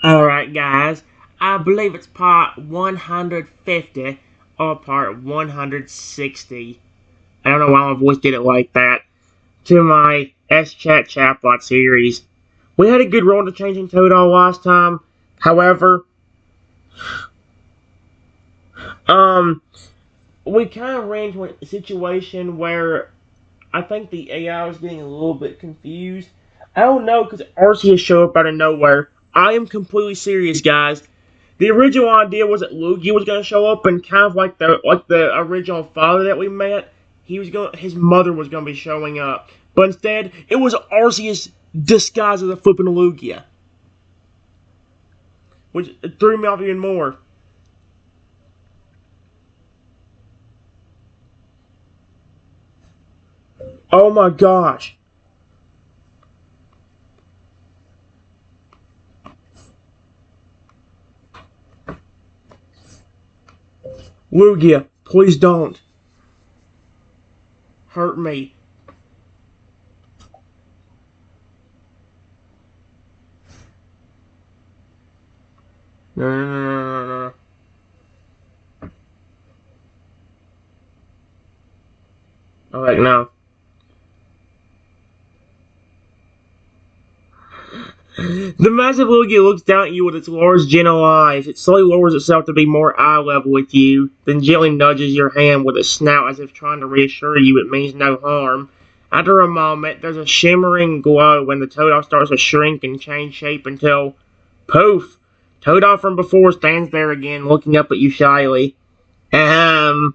Alright guys, I believe it's part 150 or part 160. I don't know why my voice did it like that. To my SChat chatbot series. We had a good roll to changing Totodile last time. However, we kind of ran into a situation where I think the AI was getting a little bit confused. I don't know, because Arceus showed up out of nowhere. I am completely serious, guys. The original idea was that Lugia was gonna show up, and kind of like the original father that we met, his mother was gonna be showing up. But instead, it was Arceus disguised as a flipping Lugia, which threw me off even more. Oh my gosh. Lugia, please don't hurt me. No, no, no, no, no, no. Alright, now. The massive Lugia looks down at you with its large, gentle eyes. It slowly lowers itself to be more eye level with you, then gently nudges your hand with its snout as if trying to reassure you it means no harm. After a moment, there's a shimmering glow when the Totodile starts to shrink and change shape until, poof! Totodile from before stands there again, looking up at you shyly. Hi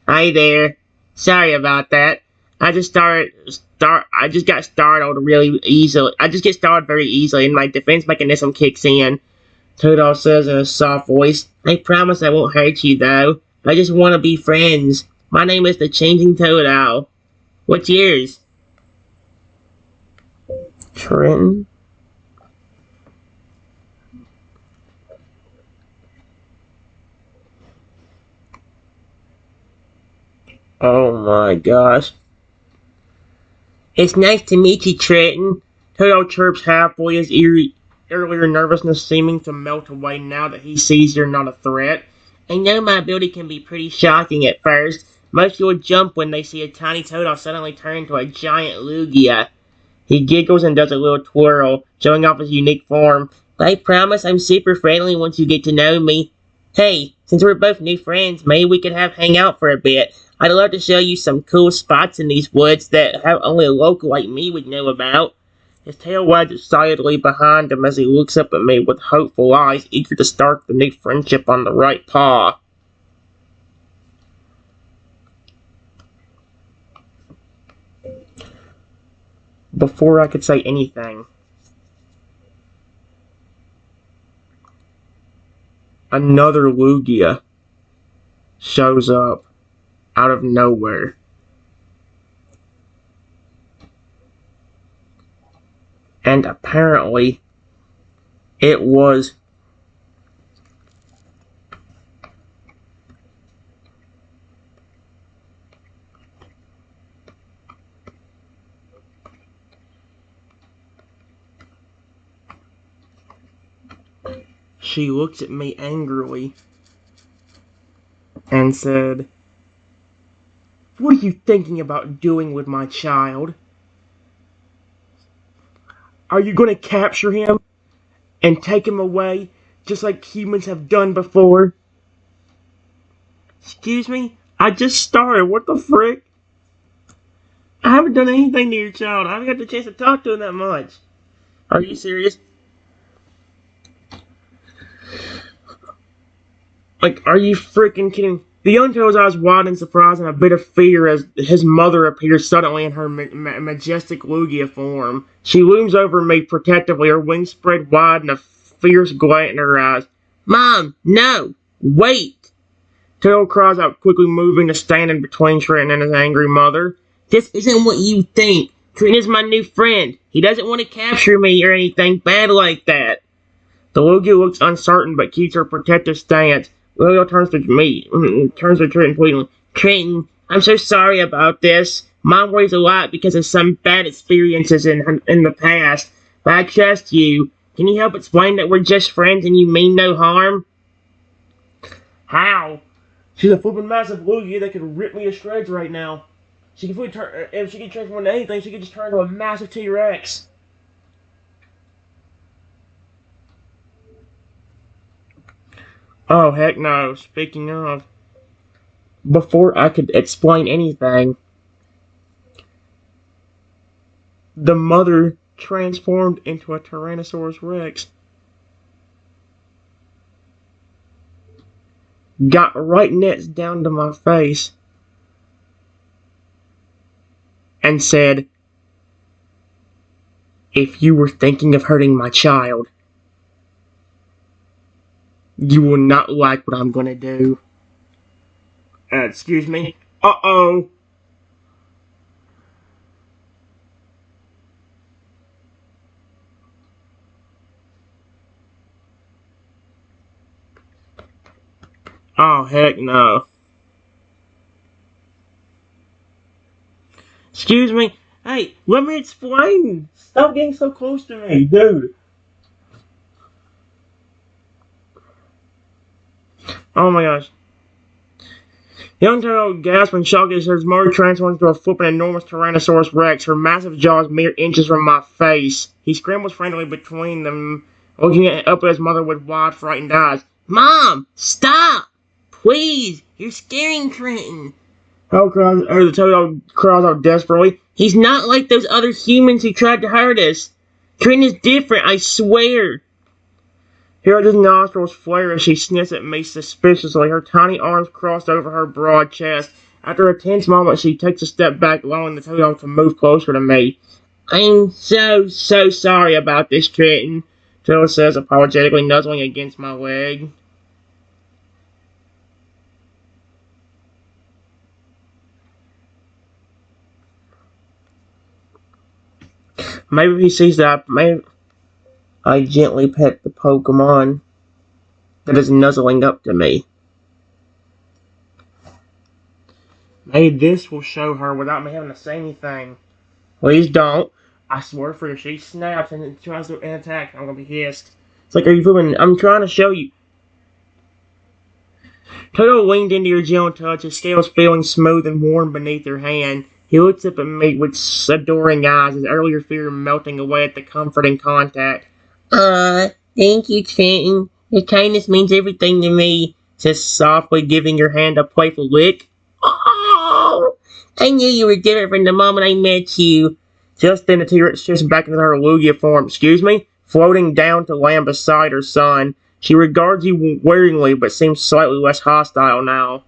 there. Sorry about that. I just got startled really easily. I just get startled very easily, and my defense mechanism kicks in. Totodile says in a soft voice, I promise I won't hurt you, though. I just want to be friends. My name is the Changing Totodile. What's yours? Trenton? Oh my gosh. It's nice to meet you, Trenton. Totodile chirps halfway, his earlier nervousness seeming to melt away now that he sees you're not a threat. I know my ability can be pretty shocking at first. Most people jump when they see a tiny Totodile suddenly turn into a giant Lugia. He giggles and does a little twirl, showing off his unique form. But I promise I'm super friendly once you get to know me. Hey, since we're both new friends, maybe we could hang out for a bit. I'd love to show you some cool spots in these woods that only a local like me would know about. His tail wags excitedly behind him as he looks up at me with hopeful eyes, eager to start the new friendship on the right paw. Before I could say anything, another Lugia shows up out of nowhere. And apparently, it was She looks at me angrily and said, What are you thinking about doing with my child? Are you going to capture him and take him away just like humans have done before? Excuse me? I just started. What the frick? I haven't done anything to your child. I haven't got the chance to talk to him that much. Are you serious? Like, are you freaking kidding? The young girl's eyes widen in surprise and a bit of fear as his mother appears suddenly in her majestic Lugia form. She looms over me protectively, her wings spread wide and a fierce glint in her eyes. Mom, no! Wait! Tail cries out, quickly moving to stand in between Trenton and his angry mother. This isn't what you think. Trenton is my new friend. He doesn't want to capture me or anything bad like that. The Lugia looks uncertain but keeps her protective stance. Lilio turns to Trenton pleadingly. Trenton, I'm so sorry about this. Mom worries a lot because of some bad experiences in the past. But I trust you. Can you help explain that we're just friends and you mean no harm? How? She's a flippin' massive loogie that could rip me to shreds right now. She could turn, if she could transform into anything, she could just turn into a massive T-Rex. Oh, heck no. Speaking of, before I could explain anything, the mother transformed into a Tyrannosaurus Rex. Got right next down to my face and said, "If you were thinking of hurting my child, you will not like what I'm gonna do." Excuse me? Uh-oh. Oh, heck no. Excuse me? Hey, let me explain. Stop getting so close to me, dude. Oh my gosh. Young turtle gasped in shock as her mother transformed into a flippin' enormous Tyrannosaurus Rex, her massive jaws mere inches from my face. He scrambled frantically between them, looking up at his mother with wide, frightened eyes. "Mom! Stop! Please! You're scaring Trenton!" The turtle cries out desperately. "He's not like those other humans who tried to hurt us. Trenton is different, I swear." Hilda's nostrils flare as she sniffs at me suspiciously, her tiny arms crossed over her broad chest. After a tense moment, she takes a step back, allowing the turtle to move closer to me. "I'm so sorry about this, Trenton," Turtle says, apologetically nuzzling against my leg. Maybe he sees that I gently pet the Pokemon that is nuzzling up to me. Maybe this will show her without me having to say anything. Please don't. I swear for if she snaps and tries to attack, I'm gonna be pissed. It's like, are you flipping? I'm trying to show you. Toto leaned into your gentle touch, his scales feeling smooth and warm beneath her hand. He looks up at me with adoring eyes, his earlier fear melting away at the comforting contact. Thank you, Trenton. Your kindness means everything to me, says softly, giving your hand a playful lick. Oh, I knew you were different from the moment I met you. Just then the T-Rex shifts back into her Lugia form, excuse me, floating down to land beside her son. She regards you waringly, but seems slightly less hostile now.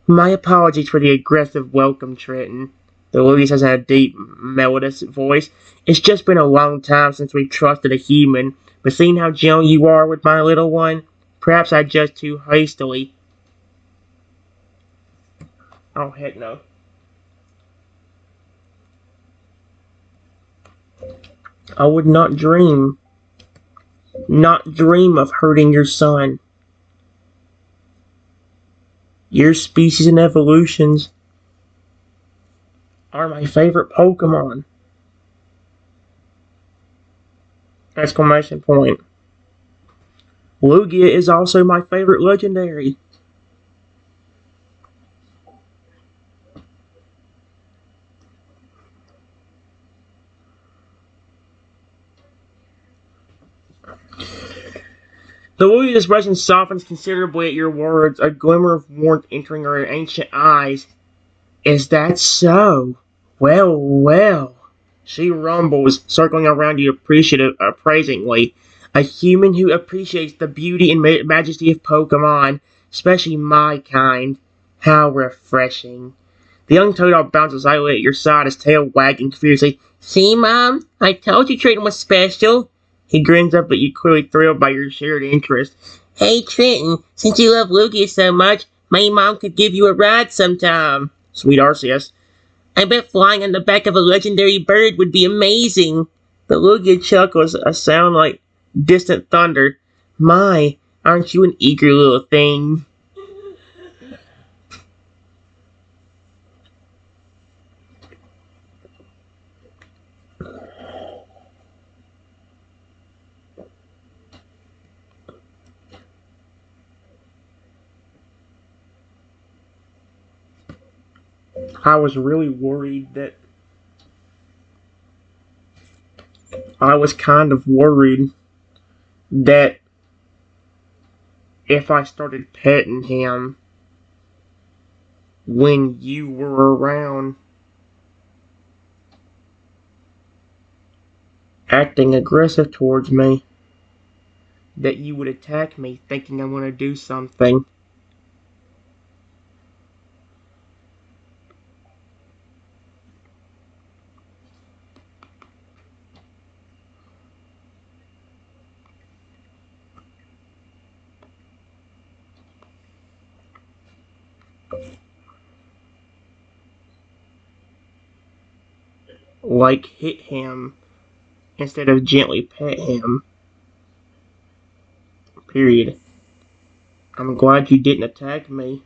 "My apologies for the aggressive welcome, Trenton." The Lugia says in a deep, melodious voice. "It's just been a long time since we've trusted a human, but seeing how gentle you are with my little one, perhaps I judged too hastily." Oh, heck no. I would not dream of hurting your son. Your species and evolutions are my favorite Pokemon! Exclamation point. Lugia is also my favorite legendary. The Lugia's expression softens considerably at your words, a glimmer of warmth entering her ancient eyes. "Is that so? Well, well." She rumbles, circling around you appraisingly. "A human who appreciates the beauty and majesty of Pokemon, especially my kind. How refreshing." The young Totodile bounces silently at your side, his tail wagging fiercely. "See, Mom? I told you Trenton was special." He grins up at you, clearly thrilled by your shared interest. "Hey, Trenton, since you love Lugia so much, my mom could give you a ride sometime." Sweet Arceus. "I bet flying on the back of a legendary bird would be amazing." The Lugia chuckles, a sound like distant thunder. "My, aren't you an eager little thing?" I was really worried that I was kind of worried that if I started petting him when you were around, acting aggressive towards me, that you would attack me thinking I'm going to do something. Like hit him instead of gently pet him. Period. I'm glad you didn't attack me.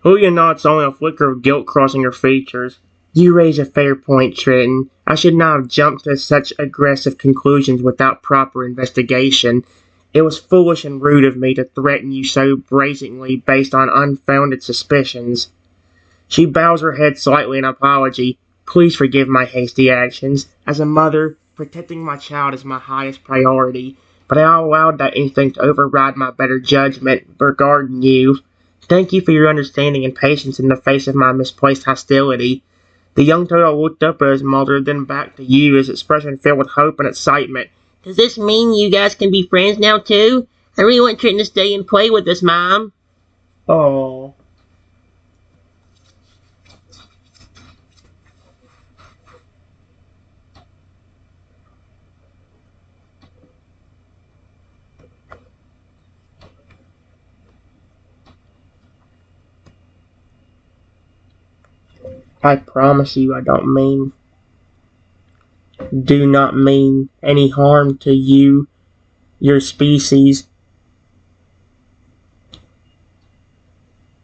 Julia nods, only a flicker of guilt crossing her features. You raise a fair point, Trenton. I should not have jumped to such aggressive conclusions without proper investigation. It was foolish and rude of me to threaten you so brazenly based on unfounded suspicions. She bows her head slightly in apology. Please forgive my hasty actions. As a mother, protecting my child is my highest priority, but I allowed that instinct to override my better judgment regarding you. Thank you for your understanding and patience in the face of my misplaced hostility. The young turtle looked up at his mother, then back to you, his expression filled with hope and excitement. Does this mean you guys can be friends now, too? I really want Trenton to stay and play with us, Mom. Oh. I promise you I do not mean any harm to you, your species,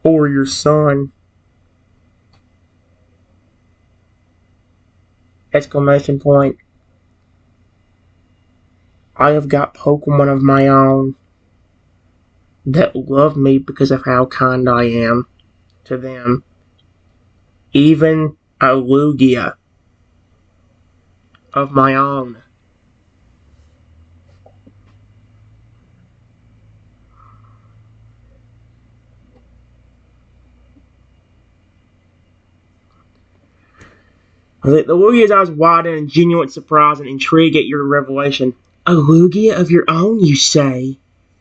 or your son. Exclamation point. I have got Pokemon of my own that love me because of how kind I am to them. Even a Lugia of my own. The Lugia's eyes widen in genuine surprise and intrigue at your revelation. A Lugia of your own, you say?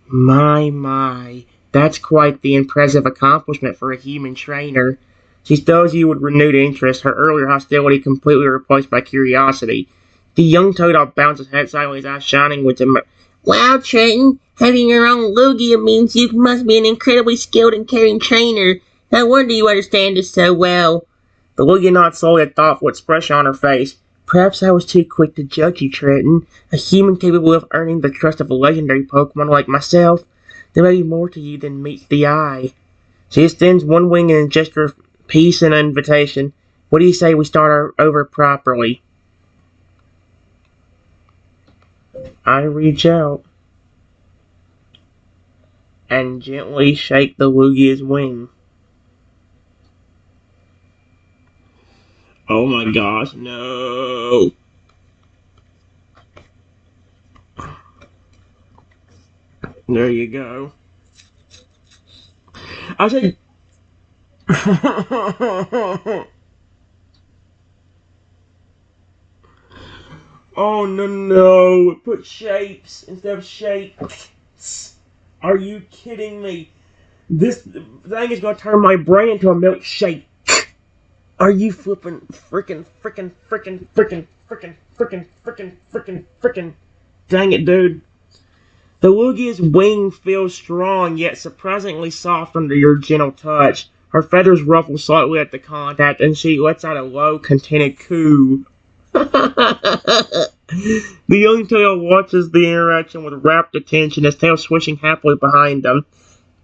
My, that's quite the impressive accomplishment for a human trainer. She stirs you with renewed interest, her earlier hostility completely replaced by curiosity. The young Totodile bounces head silently, his eyes shining with him. Wow, Trenton, having your own Lugia means you must be an incredibly skilled and caring trainer. No wonder you understand us so well. The Lugia nods slowly, a thoughtful expression on her face. Perhaps I was too quick to judge you, Trenton. A human capable of earning the trust of a legendary Pokemon like myself. There may be more to you than meets the eye. She extends one wing in a gesture of peace and invitation. What do you say we start over properly? I reach out and gently shake the Lugia's wing. Oh my gosh, no. There you go. I said... Oh no, put shapes instead of shapes. Are you kidding me? This thing is gonna turn my brain into a milkshake. Are you flipping frickin'. Dang it, dude. The Lugia's wing feels strong, yet surprisingly soft under your gentle touch. Her feathers ruffle slightly at the contact, and she lets out a low, contented coo. The young tail watches the interaction with rapt attention, his tail swishing happily behind him.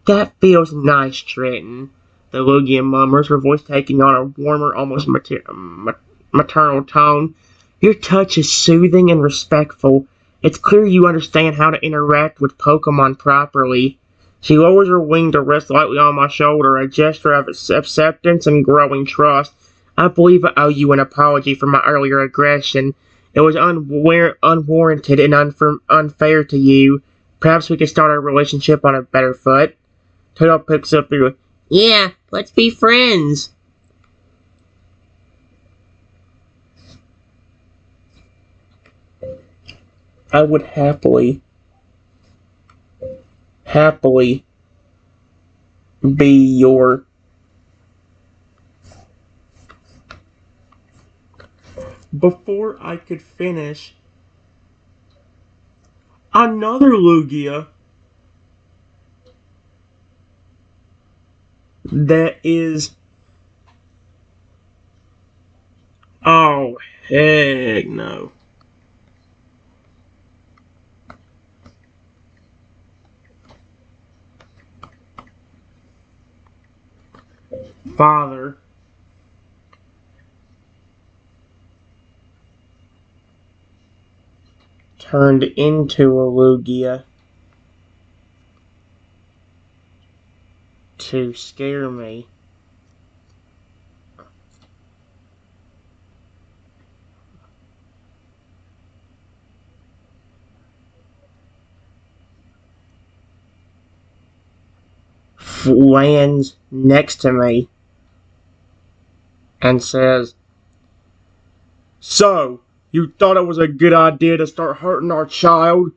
That feels nice, Trenton. the Lugia murmurs, her voice taking on a warmer, almost maternal tone. Your touch is soothing and respectful. It's clear you understand how to interact with Pokemon properly. She lowers her wing to rest lightly on my shoulder, a gesture of acceptance and growing trust. I believe I owe you an apology for my earlier aggression. It was unwarranted and unfair to you. Perhaps we could start our relationship on a better foot. Totodile picks up the... Yeah, let's be friends. I would happily be your... Before I could finish, another Lugia that is... Oh, heck no. Father turned into a Lugia to scare me. Lands next to me and says, So, you thought it was a good idea to start hurting our child?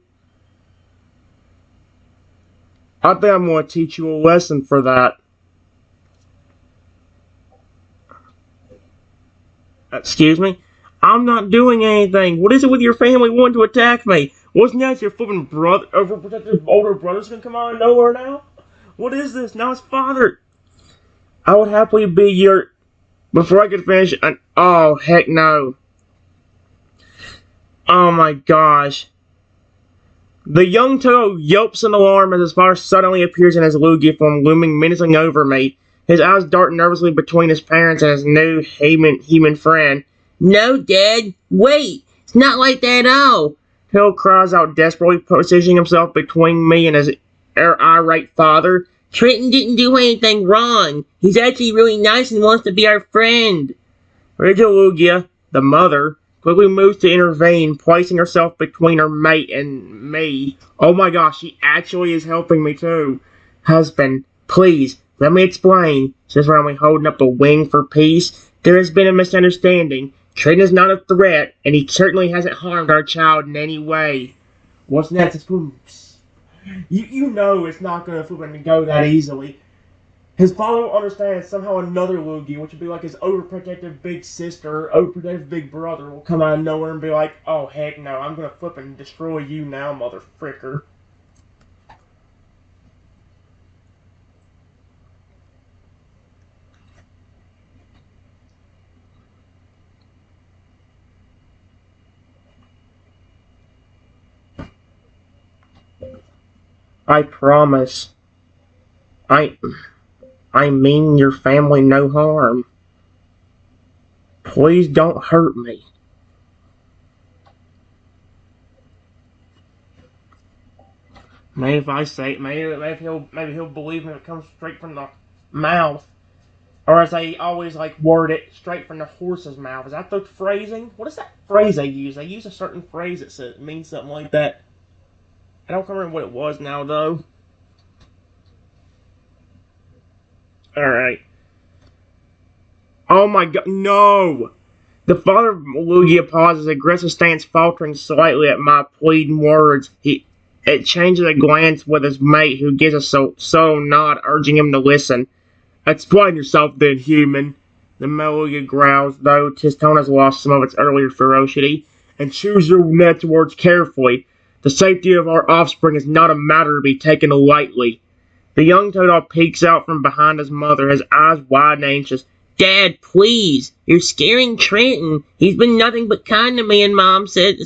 I think I'm going to teach you a lesson for that. Excuse me? I'm not doing anything. What is it with your family wanting to attack me? Wasn't that your flipping brother, overprotective older brother's gonna come out of nowhere now? What is this? Now it's father. I would happily be your... Before I could finish, oh, heck no. Oh my gosh. The young Toto yelps in alarm as his father suddenly appears in his Lugia form, looming menacing over me. His eyes dart nervously between his parents and his new human friend. No, Dad, wait! It's not like that at all! Hill cries out desperately, positioning himself between me and his irate father. Trenton didn't do anything wrong. He's actually really nice and wants to be our friend. Rachel Lugia, the mother, quickly moves to intervene, placing herself between her mate and me. Oh my gosh, she actually is helping me too. Husband, please, let me explain, says Romney, holding up a wing for peace. There has been a misunderstanding. Trenton is not a threat, and he certainly hasn't harmed our child in any way. What's next? You know it's not going to go that easily. His father will understand somehow another Lugia, which would be like his overprotective big sister, overprotective big brother, will come out of nowhere and be like, oh heck no, I'm going to flip and destroy you now, mother fricker. I promise. I mean your family no harm. Please don't hurt me. Maybe if I say it, maybe he'll believe me if it comes straight from the mouth. Or as they always like word it, straight from the horse's mouth. Is that the phrasing? What is that phrase they use? They use a certain phrase that says, means something like that. I don't remember what it was now though. Alright. Oh my god, no! The father of Lugia pauses, aggressive stance faltering slightly at my pleading words. It changes a glance with his mate, who gives a subtle nod, urging him to listen. Explain yourself then, human. The Lugia growls, though his tone has lost some of its earlier ferocity. And choose your next words carefully. The safety of our offspring is not a matter to be taken lightly. The young Totodile peeks out from behind his mother, his eyes wide and anxious. Dad, please, you're scaring Trenton. He's been nothing but kind to me, and Mom said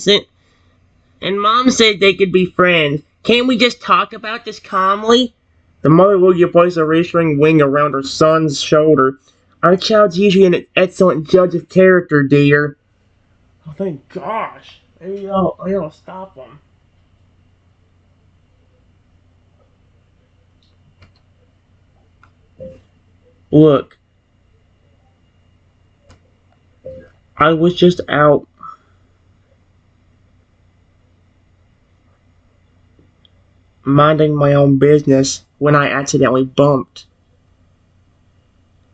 they could be friends. Can't we just talk about this calmly? The mother Lugia placed a reassuring wing around her son's shoulder. Our child's usually an excellent judge of character, dear. Oh, thank gosh. Maybe I'll stop him. Look, I was just out minding my own business when I accidentally bumped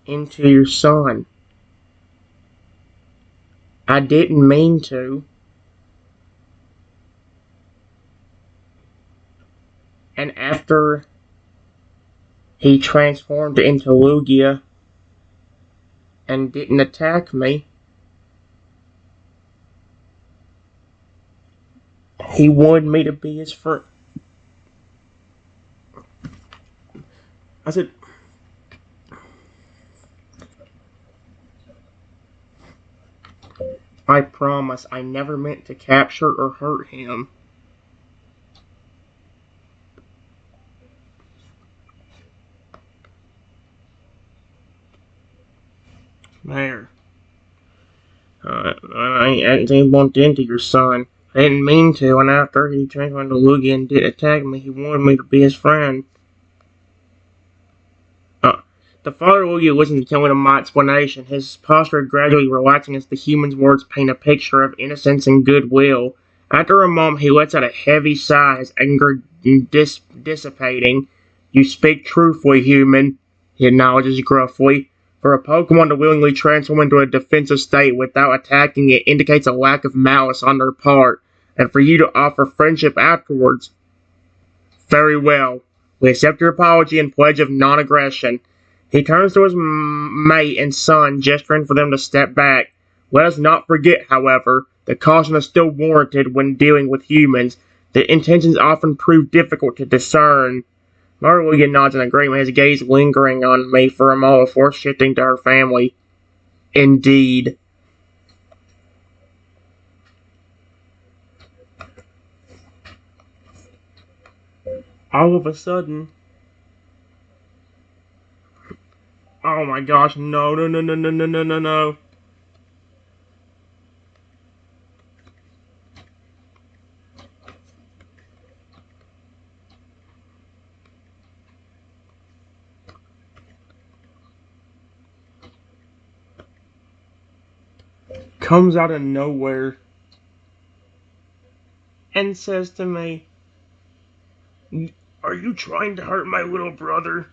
into your son. I didn't mean to. And after he transformed into Lugia and didn't attack me, he wanted me to be his friend. I said, I promise I never meant to capture or hurt him. There. I accidentally bumped into your son. I didn't mean to, and after he transformed into Lugia and did attack me, he wanted me to be his friend. The father Lugia listened intently to my explanation, his posture gradually relaxing as the human's words paint a picture of innocence and goodwill. After a moment, he lets out a heavy sigh, his anger dissipating. You speak truthfully, human, he acknowledges gruffly. For a Pokemon to willingly transform into a defensive state without attacking it indicates a lack of malice on their part, and for you to offer friendship afterwards. Very well. We accept your apology and pledge of non-aggression. He turns to his mate and son, gesturing for them to step back. Let us not forget, however, that caution is still warranted when dealing with humans. The intentions often prove difficult to discern. Marlugia nods in agreement, his gaze lingering on me for a moment before shifting to her family. Indeed. All of a sudden... Oh my gosh, no. Comes out of nowhere and says to me, are you trying to hurt my little brother?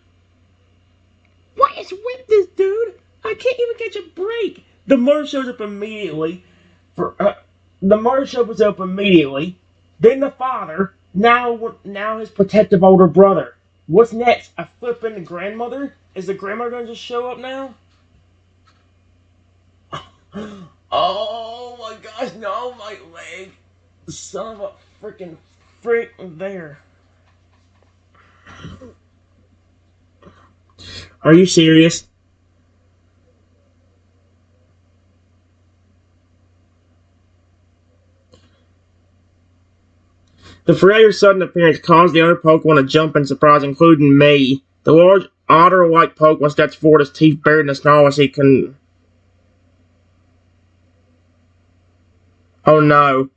What is with this dude? I can't even catch a break. The mother shows up immediately. The mother shows up immediately. Then the father. Now his protective older brother. What's next? A flippin' grandmother? Is the grandmother gonna just show up now? Oh my gosh! No, my leg. Son of a freaking freak there. Are you serious? The familiar sudden appearance caused the other Pokemon to jump in surprise, including me. The large otter-like Pokemon steps forward, his teeth bared in a snarl as he can... Oh no.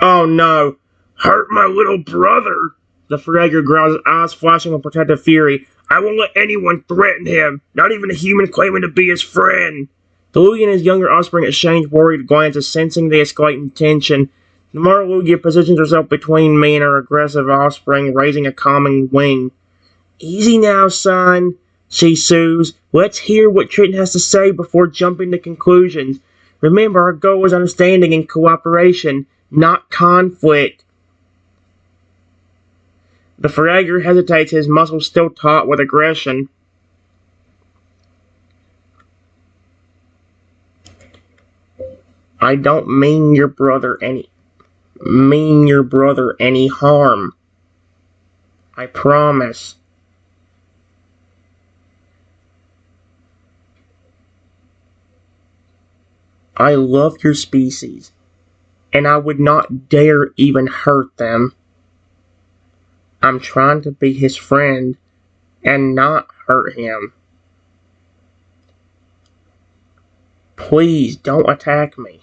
Oh no. Hurt my little brother! The Fragger growls, his eyes flashing with protective fury. I won't let anyone threaten him, not even a human claiming to be his friend. The Lugia and his younger offspring exchange worried glances, sensing the escalating tension. The mother Lugia positions herself between me and her aggressive offspring, raising a calming wing. Easy now, son, she soothes. Let's hear what Trenton has to say before jumping to conclusions. Remember, our goal is understanding and cooperation, not conflict. The Fragger hesitates, his muscles still taut with aggression. I don't mean your brother any harm. I promise. I love your species, and I would not dare even hurt them. I'm trying to be his friend and not hurt him. Please don't attack me.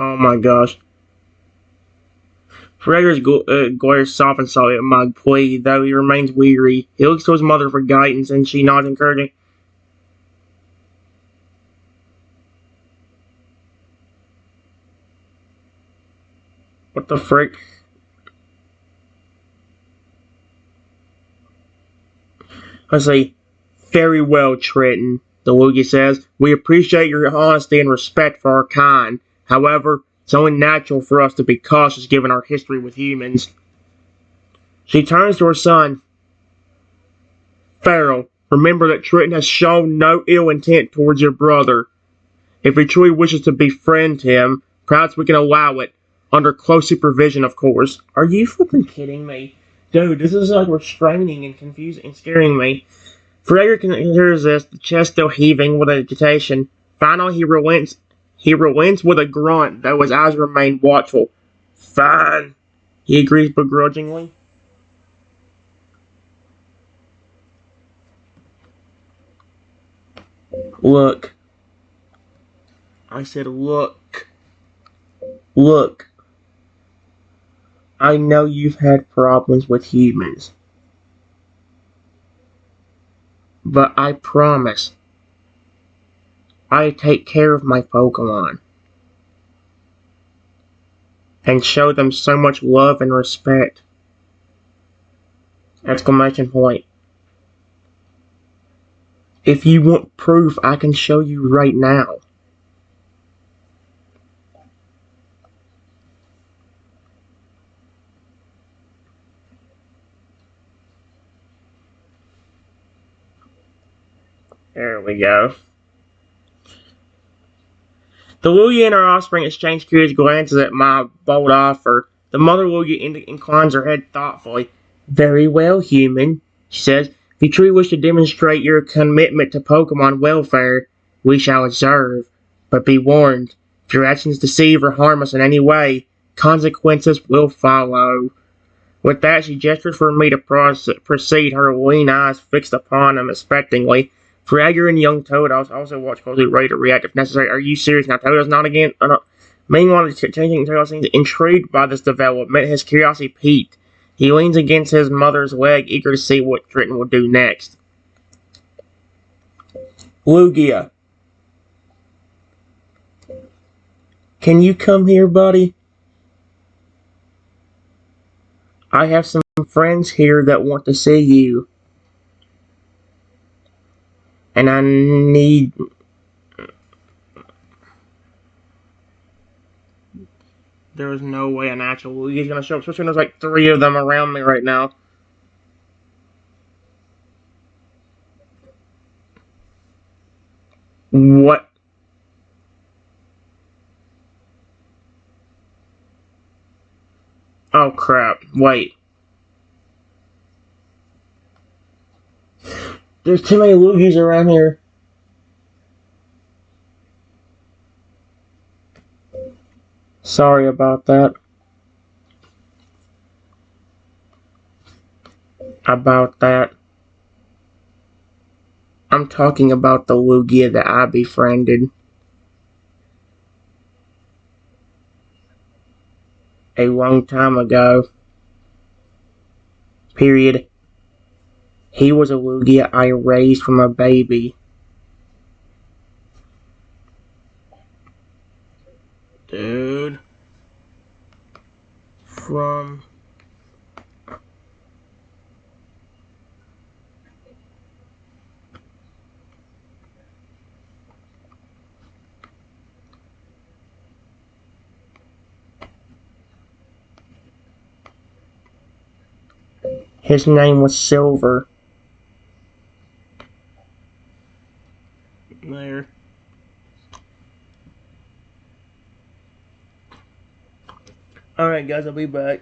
Oh my gosh. Frederick's glare softens slightly at my plea, though he remains weary. He looks to his mother for guidance, and she nods encouraging. What the frick? I say, very well, Trenton, the Lugia says. We appreciate your honesty and respect for our kind. However, it's only natural for us to be cautious given our history with humans. She turns to her son. Farrell, remember that Trenton has shown no ill intent towards your brother. If he truly wishes to befriend him, perhaps we can allow it. Under close supervision, of course. Are you flipping kidding me? Dude, this is like restraining and confusing and scaring me. Frederick considers this, the chest still heaving with agitation. Finally, he relents. He relents with a grunt, though his eyes remain watchful. Fine, he agrees begrudgingly. Look. I said, look. Look. I know you've had problems with humans. But I promise, I take care of my Pokemon. And show them so much love and respect. Exclamation point. If you want proof, I can show you right now. There we go. The Lugia and her offspring exchange curious glances at my bold offer. The mother Lugia inclines her head thoughtfully. Very well, human, she says. If you truly wish to demonstrate your commitment to Pokemon welfare, we shall observe. But be warned, if your actions deceive or harm us in any way, consequences will follow. With that, she gestures for me to proceed, her lean eyes fixed upon him expectingly. Fragger and young Totodile also watch closely, ready to react if necessary. Are you serious now? Totodile's not again. No. Meanwhile, changing Totodile seems intrigued by this development. His curiosity piqued. He leans against his mother's leg, eager to see what Trenton will do next. Lugia, can you come here, buddy? I have some friends here that want to see you. And I need... There is no way an actual Lugia's gonna show up, especially when there's like 3 of them around me right now. What? Oh crap, wait. There's too many Lugias around here. Sorry about that. About that. I'm talking about the Lugia that I befriended a long time ago. Period. He was a Lugia I raised from a baby. Dude. From... His name was Silver. There. Alright, guys, I'll be back.